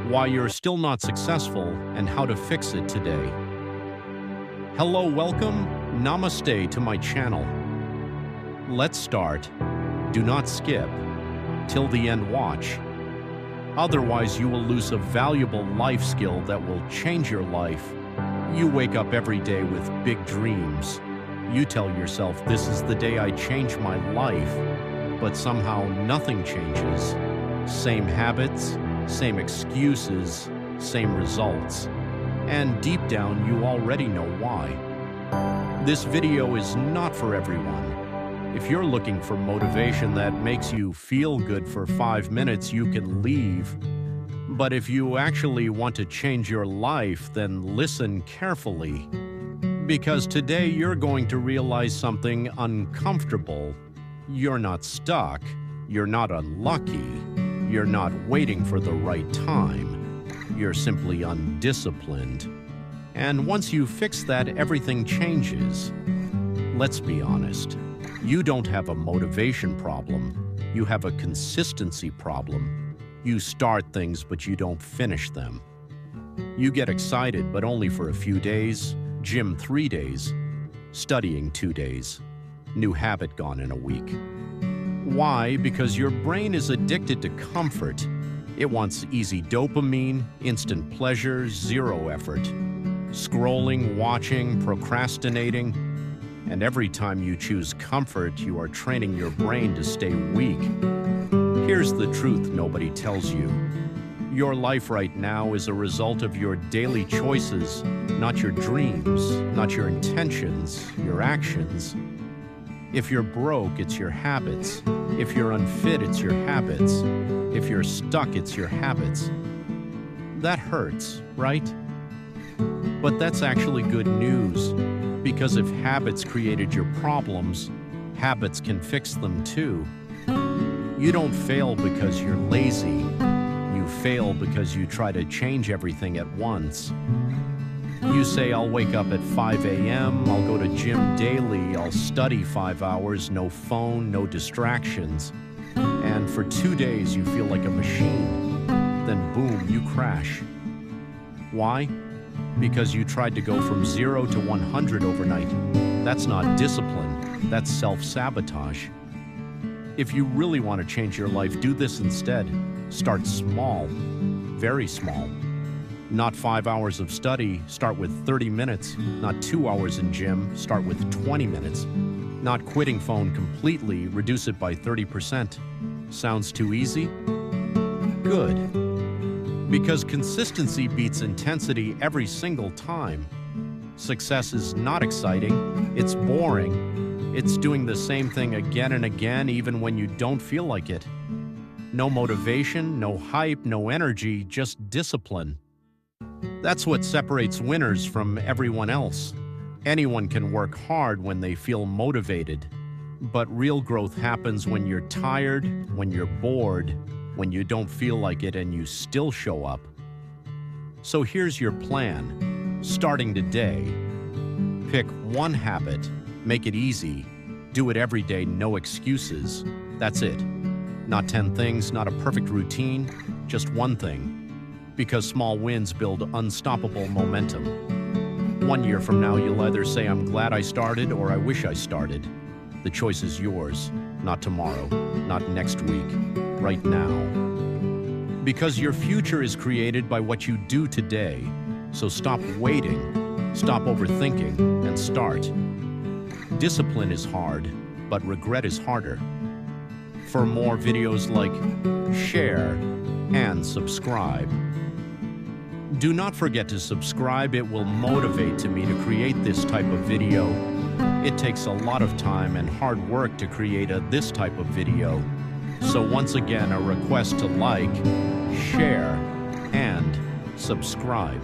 why you're still not successful, and how to fix it today. Hello, welcome, namaste to my channel. Let's start. Do not skip. Till the end watch. Otherwise, you will lose a valuable life skill that will change your life. You wake up every day with big dreams. You tell yourself, this is the day I change my life. But somehow nothing changes. Same habits, same excuses, same results. And deep down, you already know why. This video is not for everyone. If you're looking for motivation that makes you feel good for 5 minutes, you can leave. But if you actually want to change your life, then listen carefully. Because today you're going to realize something uncomfortable. You're not stuck. You're not unlucky. You're not waiting for the right time. You're simply undisciplined. And once you fix that, everything changes. Let's be honest. You don't have a motivation problem. You have a consistency problem. You start things, but you don't finish them. You get excited, but only for a few days. Gym 3 days. Studying 2 days. New habit gone in a week. Why? Because your brain is addicted to comfort. It wants easy dopamine, instant pleasure, zero effort. Scrolling, watching, procrastinating. And every time you choose comfort, you are training your brain to stay weak. Here's the truth nobody tells you. Your life right now is a result of your daily choices, not your dreams, not your intentions, your actions. If you're broke, it's your habits. If you're unfit, it's your habits. If you're stuck, it's your habits. That hurts, right? But that's actually good news. Because if habits created your problems, habits can fix them too. You don't fail because you're lazy. You fail because you try to change everything at once. You say, I'll wake up at 5 a.m., I'll go to gym daily, I'll study 5 hours, no phone, no distractions. And for 2 days you feel like a machine. Then boom, you crash. Why? Because you tried to go from 0 to 100 overnight. That's not discipline, that's self-sabotage. If you really want to change your life, do this instead. Start small, very small. Not 5 hours of study, start with 30 minutes. Not 2 hours in gym, start with 20 minutes. Not quitting phone completely, reduce it by 30%. Sounds too easy? Good. Because consistency beats intensity every single time. Success is not exciting, it's boring. It's doing the same thing again and again even when you don't feel like it. No motivation, no hype, no energy, just discipline. That's what separates winners from everyone else. Anyone can work hard when they feel motivated. But real growth happens when you're tired, when you're bored, when you don't feel like it and you still show up. So here's your plan. Starting today, pick one habit, make it easy, do it every day, no excuses. That's it. Not 10 things, not a perfect routine, just one thing. Because small wins build unstoppable momentum. 1 year from now, you'll either say, I'm glad I started, or I wish I started. The choice is yours, not tomorrow, not next week, right now. Because your future is created by what you do today. So stop waiting, stop overthinking, and start. Discipline is hard, but regret is harder. For more videos like, share, and subscribe. Do not forget to subscribe. It will motivate me to create this type of video. It takes a lot of time and hard work to create this type of video. So once again, a request to like, share, and subscribe.